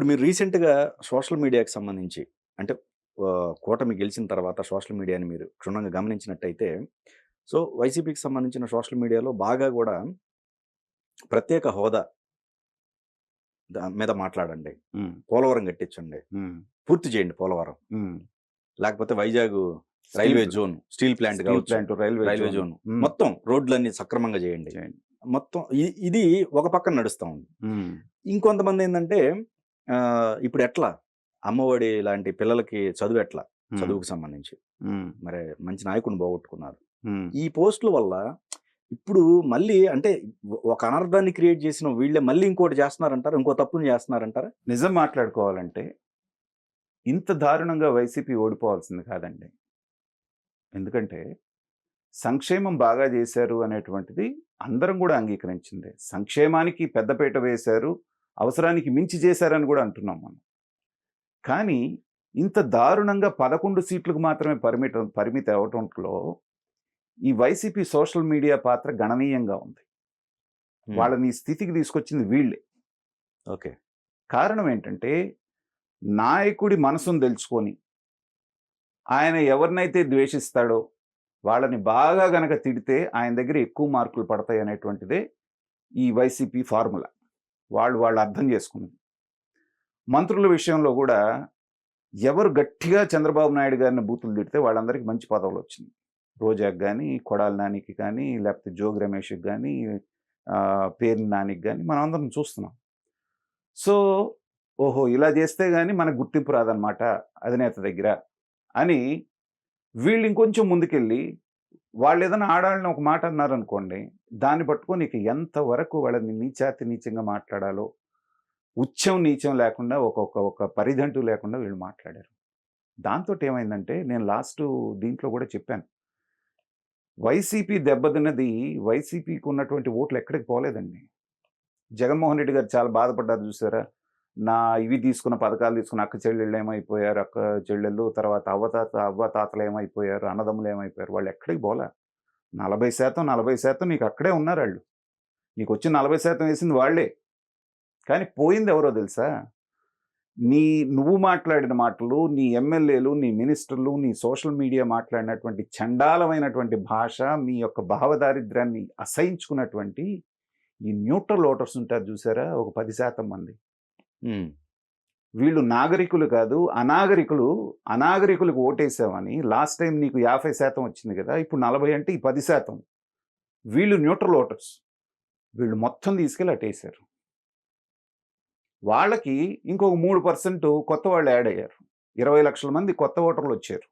మీరు రీసెంట్‌గా సోషల్ మీడియాకి సంబంధించి అంటే కూటమి గెలిచిన తర్వాత సోషల్ మీడియాని మీరు క్షుణ్ణంగా గమనించినట్టయితే, సో, వైసీపీకి సంబంధించిన సోషల్ మీడియాలో బాగా గూడా ప్రత్యేక హోదా మీద మాట్లాడండి. హ్మ్. పోలవరం కట్టించండి. హ్మ్. పూర్తి చేయండి పోలవరం. హ్మ్. లేకపోతే వైజాగ్ స్టీల్ రైల్వే ప్లా జోన్, స్టీల్ ప్లాంట్ స్టీల్ గావచ్చు, plant, railway railway zone. Zone హ్మ్. మొత్తం రోడ్లన్నీ సక్రమంగా చేయండి. చేయండి. మొత్తం ఇది ఒక పక్కన నడుస్తా ఉంది. హ్మ్. ఇంకొంతమందేందంటే ఇప్పుడెట్లా అమ్మఒడి లాంటి పిల్లలకి చదువెట్లా? హ్మ్. చదువుకు సంబంధించి. హ్మ్. మరి మంచి నాయకుడిని పోగొట్టుకున్నారు. హ్మ్. ఈ పోస్ట్‌ల వల్ల ఇప్పుడు మళ్ళీ అంటే ఒక అనర్థాన్ని క్రియేట్ చేసిన వీళ్ళే మళ్ళీ ఇంకోటి చేస్తున్నారంటారా? ఇంకో తప్పుని చేస్తున్నారంటారా? నిజం మాట్లాడుకోవాలంటే ఇంత దారుణంగా వైసీపీ ఓడిపోవాల్సింది కాదండి. ఎందుకంటే సంక్షేమం బాగా చేశారు అనేటువంటిది అందరం గూడా అంగీకరించిందే. సంక్షేమానికి పెద్దపీట వేశారు. అవసరానికి మించి చేశారని గూడా అంటున్నాం మనం. కానీ ఇంత దారుణంగా 11 సీట్లకు మాత్రమే పరిమితి అవ్వటంలో ఈ వైసీపీ సోషల్ మీడియా పాత్ర గణనీయంగా ఉంది. హ్మ్. వాళ్ళని ఈ స్థితికి తీసుకొచ్చింది వీళ్ళే. ఓకే. కారణం ఏంటంటే, నాయకుడి మనసును దెలుచుకొని, ఆయన ఎవరినైతే ద్వేషిస్తాడో, వాళ్ళని బాగా గనక తిడితే ఆయన దగ్గర ఎక్కువ మార్కులు పడతాయనేటువంటిదే ఈ వైసీపీ ఫార్ములా. వాళ్ళు అర్థం చేసుకున్నది. మంత్రుల విషయంలో గూడా ఎవరు గట్టిగా చంద్రబాబు నాయుడు గారిని బూతులు తిడితే వాళ్ళందరికీ మంచి పదవులొచ్చినియి. రోజాకి గాని, కొడాలి నానికి కానీ, లేకపోతే జోగి రమేష్‌కి గాని, పేర్ని నానికి గాని మనమందరం చూస్తున్నాం. సో, ఓహో! ఇలా జేస్తే గాని మనకు గుర్తింపు రాదనమాట అధినేత దగ్గర అని వీళ్ళు ఇంకొంచెం ముందుకెళ్ళి వాళ్ళేదైనా ఆడాలని ఒక మాట అన్నారనుకోండి, దాన్ని పట్టుకొని ఇక ఎంతవరకు వాళ్ళని నీచాతి నీచంగా మాట్లాడాలో, ఉచ్చం, నీచం లేకుండా ఒక పరిధంటూ లేకుండా వీళ్ళు మాట్లాడారు. దాంతోటేమైందంటే నేను దీంట్లో గూడా చెప్పాను. వైసీపీ దెబ్బతిన్నది వైసీపీకి ఉన్నటువంటి ఓట్లు ఎక్కడికి పోలేదండి. జగన్మోహన్ రెడ్డి గారు చాలా బాధపడ్డారు చూసారా? పథకాలు తీసుకున్న అక్క చెల్లెళ్ళు ఏమైపోయారు, అక్క చెల్లెళ్ళు తర్వాత అవ్వ తాతలు ఏమైపోయారు, అన్నదమ్ములు ఏమైపోయారు, వాళ్ళు ఎక్కడికి పోలా. 40% 40% నీకు అక్కడే ఉన్నారాళ్ళు. నీకొచ్చిన 40% వేసింది వాళ్ళే. కానీ పోయింది ఎవరో తెలుసా? నీ నువ్వు మాట్లాడిన మాటలు, నీ ఎమ్మెల్యేలు, నీ మినిస్టర్లు, నీ సోషల్ మీడియా మాట్లాడినటువంటి చండాలమైనటువంటి భాష, మీ యొక్క భావదారిద్ర్యాన్ని అసహించుకున్నటువంటి ఈ న్యూట్రల్ ఓటర్స్ ఉంటారు చూసారా? ఒక 10% మంది. హ్మ్. వీళ్ళు నాగరికులు కాదు, అనాగరికులు. అనాగరికులకు ఓటేసావని లాస్ట్ టైమ్ నీకు 50% వచ్చింది గదా! ఇప్పుడు 40 అంటే ఈ 10%. వీళ్ళు న్యూట్రల్ ఓటర్స్. వీళ్ళు మొత్తం తీసుకెళ్ళి అటేసారు. వాళ్ళకి ఇంకొక 3% కొత్త వాళ్ళు యాడ్ అయ్యారు. 20,00,000 మంది కొత్త ఓటర్లొచ్చారు.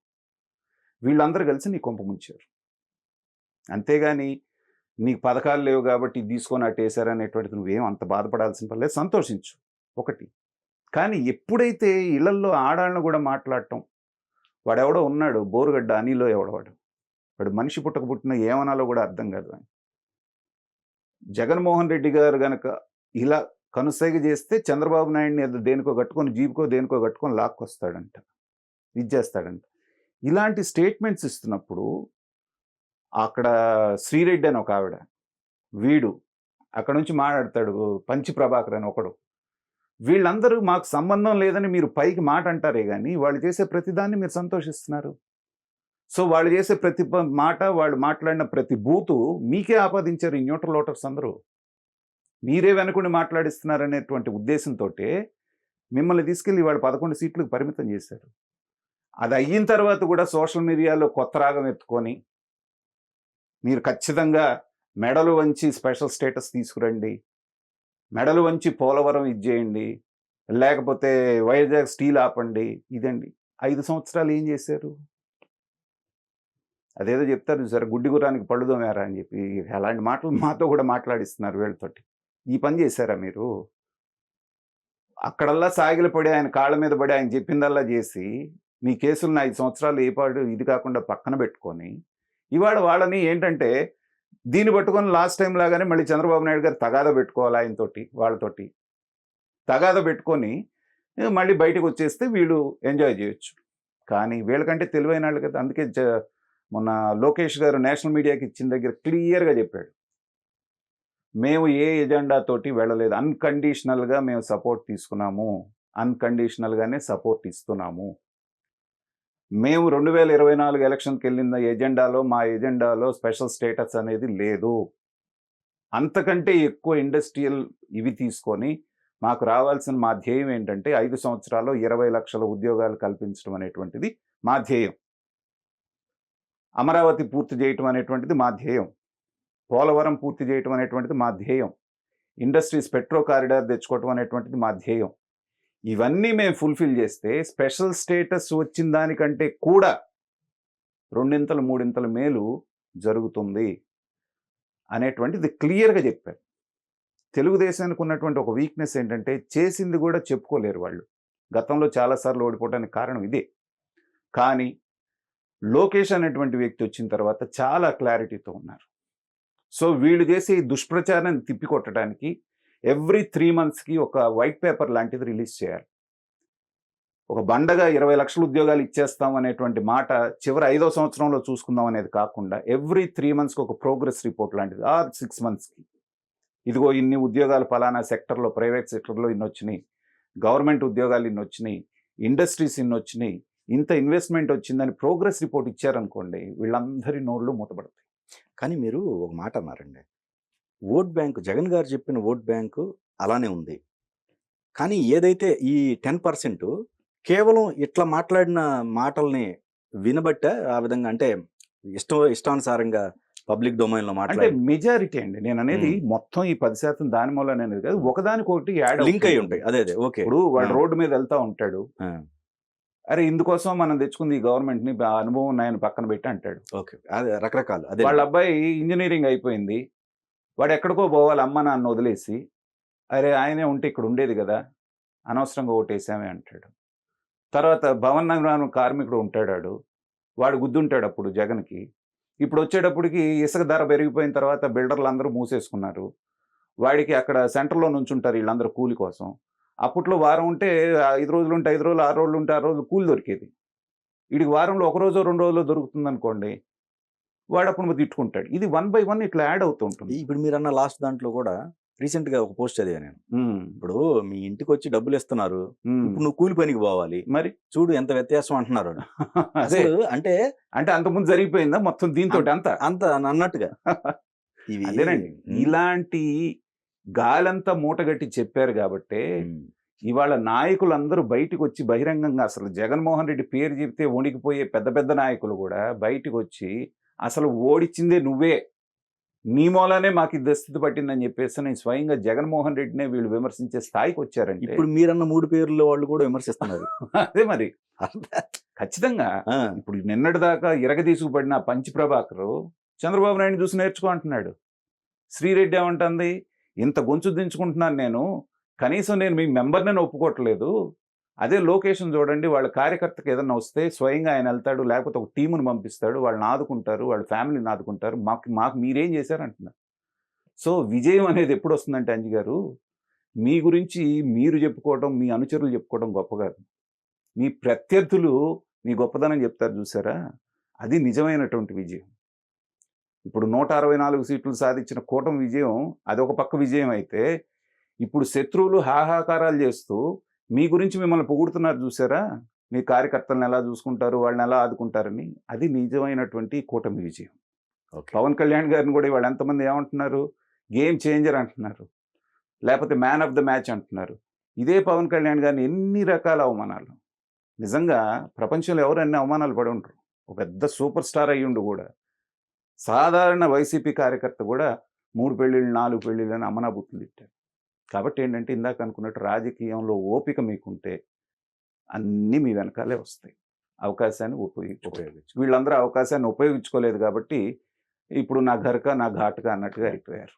వీళ్ళందరూ కలిసి నీ కొంప ముంచారు. అంతేగాని నీకు పథకాలు లేవు గాబట్టి ఇది తీసుకొని అటేసారనేటువంటిది నువ్వేం అంత బాధపడాల్సిన పని లేదు. సంతోషించు ఒకటి. కానీ ఎప్పుడైతే ఇళ్లల్లో ఆడాళ్ళని గూడా మాట్లాడటం, వాడెవడో ఉన్నాడు బోరుగడ్డ అనిలో ఎవడో వాడు. వాడు మనిషి పుట్టక పుట్టిన ఏమనాలో గూడా అర్థం గాదు వానికి. జగన్మోహన్ రెడ్డి గారు గనక ఇలా కనుసైగ జేస్తే చంద్రబాబు నాయుడిని ఏదో దేనికో గట్టుకొని జీప్‌కో దేనికో గట్టుకొని లాక్కొస్తాడంట. ఇది జేస్తాడంట. ఇలాంటి స్టేట్మెంట్స్ ఇస్తున్నప్పుడు అక్కడ శ్రీరెడ్డి అని ఒకావిడ, వీడు అక్కడి నుంచి మాట్లాడతాడు పంచి ప్రభాకర్ అని ఒకడు. వీళ్ళందరూ మాకు సంబంధం లేదని మీరు పైకి మాట అంటారే గాని, వాళ్ళు చేసే ప్రతి దాన్ని మీరు సంతోషిస్తున్నారు. సో, వాళ్ళు చేసే ప్రతి మాట, వాళ్ళు మాట్లాడిన ప్రతి బూతు మీకే ఆపాదించారు ఈ న్యూట్రల్ ఓటర్స్ అందరూ. మీరే వెనకుండి మాట్లాడిస్తున్నారనేటువంటి ఉద్దేశంతోటే మిమ్మల్ని తీసుకెళ్ళి ఇవాళ 11 సీట్లకు పరిమితం చేశారు. అది అయిన తర్వాత కూడా సోషల్ మీడియాలో కొత్త రాగం ఎత్తుకొని, మీరు ఖచ్చితంగా మెడలు వంచి స్పెషల్ స్టేటస్ తీసుకురండి. మెడలు వంచి పోలవరం ఇది జేయండి. లేకపోతే వైజాగ్ స్టీల్ ఆపండి. ఇదండి. 5 సంవత్సరాలు ఏం జేశారు? అదేదో జెప్తారు చూసారా? గుడ్డి గుర్రానికి పళ్ళు తోమారా అని జెప్పి. అలాంటి మాటలు మాతో గూడా మాట్లాడిస్తున్నారు వీళ్ళతోటి. ఈ పని జేశారా మీరు? అక్కడల్లా సాగిలపడి ఆయన కాళ్ళ మీద పడి ఆయన చెప్పిందల్లా జేసి, మీ కేసులను 5 సంవత్సరాలు ఇది కాకుండా పక్కన బెట్టుకొని, ఇవాళ వాళ్ళని ఏంటంటే, దీన్ని పట్టుకొని లాస్ట్ టైమ్ లాగానే మళ్ళీ చంద్రబాబు నాయుడు గారు తగాదా బెట్టుకోవాలి ఆయనతోటి, వాళ్ళతోటి. తగాదా బెట్టుకొని మళ్ళీ బయటకొచ్చేస్తే వీళ్ళు ఎంజాయ్ జేయొచ్చు. కానీ వీళ్ళకంటే తెలివైనాళ్ళు కదా! అందుకే మొన్న లోకేష్ గారు నేషనల్ మీడియాకి ఇచ్చిన దగ్గర క్లియర్‌గా జెప్పాడు. మేము ఏ ఎజెండా తోటి వెళ్ళలేదు. అన్‌కండీషనల్‌గా మేము సపోర్ట్ తీసుకున్నాము అన్కండిషనల్గానే సపోర్ట్ ఇస్తున్నాము. మేము 2024 ఎలక్షన్కి వెళ్ళిన ఎజెండాలో మా ఎజెండాలో స్పెషల్ స్టేటస్ అనేది లేదు. అంతకంటే ఎక్కువ ఇండస్ట్రియల్ ఇవి తీసుకొని మాకు రావాల్సిన మా ధ్యేయం ఏంటంటే 5 సంవత్సరాల్లో 20 లక్షల ఉద్యోగాలు కల్పించడం అనేటువంటిది మా ధ్యేయం. అమరావతి పూర్తి చేయటం అనేటువంటిది మా ధ్యేయం. పోలవరం పూర్తి చేయటం అనేటువంటిది మా ధ్యేయం. ఇండస్ట్రీస్ పెట్రో కారిడార్ తెచ్చుకోవటం అనేటువంటిది మా ధ్యేయం. ఇవన్నీ మేము ఫుల్ఫిల్ చేస్తే స్పెషల్ స్టేటస్ వచ్చిన దానికంటే కూడా 2 3 మేలు జరుగుతుంది అనేటువంటిది క్లియర్గా చెప్పారు. తెలుగుదేశానికి ఉన్నటువంటి ఒక వీక్నెస్ ఏంటంటే చేసింది కూడా చెప్పుకోలేరు వాళ్ళు. గతంలో చాలాసార్లు ఓడిపోవడానికి కారణం ఇదే. కానీ లోకేష్ అనేటువంటి వ్యక్తి వచ్చిన తర్వాత చాలా క్లారిటీతో ఉన్నారు. సో వీళ్ళు చేసే ఈ దుష్ప్రచారాన్ని తిప్పికొట్టడానికి ఎవ్రీ 3 మంత్స్కి ఒక వైట్ పేపర్ లాంటిది రిలీజ్ చేయాలి. ఒక బండగా 20 లక్షల ఉద్యోగాలు ఇచ్చేస్తాం అనేటువంటి మాట చివరి 5వ సంవత్సరంలో చూసుకుందాం అనేది కాకుండా ఎవ్రీ 3 మంత్స్కి ఒక ప్రోగ్రెస్ రిపోర్ట్ లాంటిది, ఆర్ 6 మంత్స్కి ఇదిగో ఇన్ని ఉద్యోగాలు ఫలానా సెక్టర్లో, ప్రైవేట్ సెక్టర్లో ఇన్ని వచ్చినాయి, గవర్నమెంట్ ఉద్యోగాలు ఇన్ని వచ్చినాయి, ఇండస్ట్రీస్ ఇన్ని వచ్చినాయి, ఇంత ఇన్వెస్ట్మెంట్ వచ్చిందని ప్రోగ్రెస్ రిపోర్ట్ ఇచ్చారనుకోండి, వీళ్ళందరి నోళ్ళు మూతపడతాయి. కానీ మీరు ఒక మాట అన్నారండి, ఓట్ బ్యాంకు జగన్ గారు చెప్పిన ఓట్ బ్యాంకు అలానే ఉంది. కానీ ఏదైతే ఈ 10% కేవలం ఇట్లా మాట్లాడిన మాటల్ని వినబట్ట ఆ విధంగా, అంటే ఇష్టానుసారంగా పబ్లిక్ డొమైన్లో అంటే మాట్లాడి మెజారిటీ అండి. నేను అనేది మొత్తం ఈ 10% దాని మూలన అనేది కాదు, ఒకదానికొకటి యాడ్ లింక్ అయి ఉంటాయి. అదే ఓకే. ఇప్పుడు వాడు రోడ్డు మీద వెళ్తా ఉంటాడు, అరే ఇందుకోసం మనం తెచ్చుకుంది ఈ గవర్నమెంట్ని, అనుభవం ఉన్నాయని పక్కన పెట్టి అంటాడు. ఓకే, అదే రకరకాలు. అదే వాళ్ళ అబ్బాయి ఇంజనీరింగ్ అయిపోయింది, వాడు ఎక్కడికో పోవాలి అమ్మ నాన్న వదిలేసి, అరే ఆయనే ఉంటే ఇక్కడ ఉండేది కదా, అనవసరంగా ఓటేసామే అంటాడు. తర్వాత భవన నిర్మాణ కార్మికుడు ఉంటాడు, వాడు గుద్దుంటాడు అప్పుడు జగన్కి. ఇప్పుడు వచ్చేటప్పటికి ఇసుక ధర పెరిగిపోయిన తర్వాత బిల్డర్లు అందరూ మూసేసుకున్నారు, వాడికి అక్కడ సెంటర్లో నుంచుంటారు వీళ్ళందరూ కూలి కోసం. అప్పట్లో వారం ఉంటే 5 రోజులు ఉంటే 5 రోజులు, 6 రోజులు ఉంటే 6 రోజులు కూలి దొరికేది. వీడికి వారంలో 1 రోజు 2 రోజులు దొరుకుతుంది అనుకోండి, వాడు అప్పుడు తిట్టుకుంటాడు. ఇది 1 by 1 ఇట్లా యాడ్ అవుతూ ఉంటుంది. ఇప్పుడు మీరు అన్న లాస్ట్ దాంట్లో కూడా రీసెంట్గా ఒక పోస్ట్ చదివా నేను. ఇప్పుడు మీ ఇంటికి వచ్చి డబ్బులు ఇస్తున్నారు, ఇప్పుడు నువ్వు కూలి పనికి పోవాలి, మరి చూడు ఎంత వ్యత్యాసం అంటున్నారు. అదే అంటే అంతకుముందు జరిగిపోయిందా మొత్తం దీంతో అంత అన్నట్టుగా అదేనండి. ఇలాంటి గాలంతా మూటగట్టి చెప్పారు కాబట్టే ఇవాళ నాయకులందరూ బయటకు వచ్చి బహిరంగంగా, అసలు జగన్మోహన్ రెడ్డి పేరు చెప్తే వణికిపోయే పెద్ద పెద్ద నాయకులు కూడా బయటకు వచ్చి అసలు ఓడిచిందే నువ్వే, నీ మూలానే మాకు ఇది స్థితి పట్టిందని చెప్పేసి నేను స్వయంగా జగన్మోహన్ రెడ్డినే వీళ్ళు విమర్శించే స్థాయికి వచ్చారంటే, ఇప్పుడు మీరన్న 3 పేర్ల వాళ్ళు కూడా విమర్శిస్తున్నారు. అదే మరి ఖచ్చితంగా. ఇప్పుడు నిన్నటి దాకా ఇరగదీసుకుపడిన పంచి ప్రభాకర్ చంద్రబాబు నాయుడు చూసి నేర్చుకో అంటున్నాడు. శ్రీరెడ్డి ఏమంటుంది, ఇంత గొంతు దించుకుంటున్నాను నేను, కనీసం నేను మీ మెంబర్ని ఒప్పుకోవట్లేదు. అదే లొకేషన్ చూడండి, వాళ్ళ కార్యకర్తకి ఏదన్నా వస్తే స్వయంగా ఆయన వెళ్తాడు, లేకపోతే ఒక టీముని పంపిస్తాడు, వాళ్ళని ఆదుకుంటారు, వాళ్ళ ఫ్యామిలీని ఆదుకుంటారు, మాకు మీరేం చేశారంటున్నారు. సో విజయం అనేది ఎప్పుడు వస్తుందంటే అంజి గారు, మీ గురించి మీరు చెప్పుకోవడం, మీ అనుచరులు చెప్పుకోవడం గొప్ప కాదు, మీ ప్రత్యర్థులు మీ గొప్పదనం చెప్తారు చూసారా, అది నిజమైనటువంటి విజయం. ఇప్పుడు 164 సీట్లు సాధించిన కూటమి విజయం అది ఒక పక్క విజయం అయితే, ఇప్పుడు శత్రువులు హాహాకారాలు చేస్తూ మీ గురించి మిమ్మల్ని పొగుడుతున్నారు చూసారా, మీ కార్యకర్తలను ఎలా చూసుకుంటారు, వాళ్ళని ఎలా ఆదుకుంటారని, అది నిజమైనటువంటి కూటమి విజయం. పవన్ కళ్యాణ్ గారిని కూడా వాళ్ళు ఎంతమంది ఏమంటున్నారు, గేమ్ చేంజర్ అంటున్నారు, లేకపోతే మ్యాన్ ఆఫ్ ద మ్యాచ్ అంటున్నారు. ఇదే పవన్ కళ్యాణ్ గారిని ఎన్ని రకాల అవమానాలు, నిజంగా ప్రపంచంలో ఎవరు అన్ని అవమానాలు పడి ఉంటారు. ఒక పెద్ద సూపర్ స్టార్ అయ్యుండు కూడా సాధారణ వైసీపీ కార్యకర్త కూడా 3 పెళ్ళిళ్ళు 4 పెళ్ళిళ్ళు అని అమ్మనాబుద్ధులు తిట్టారు. కాబట్టి ఏంటంటే ఇందాక అనుకున్నట్టు రాజకీయంలో ఓపిక మీకుంటే అన్నీ మీ వెనకాలే వస్తాయి. అవకాశాన్ని ఉపయోగించు. వీళ్ళందరూ అవకాశాన్ని ఉపయోగించుకోలేదు కాబట్టి ఇప్పుడు నా ఘర్కా నా ఘాటుగా అన్నట్టుగా అయిపోయారు.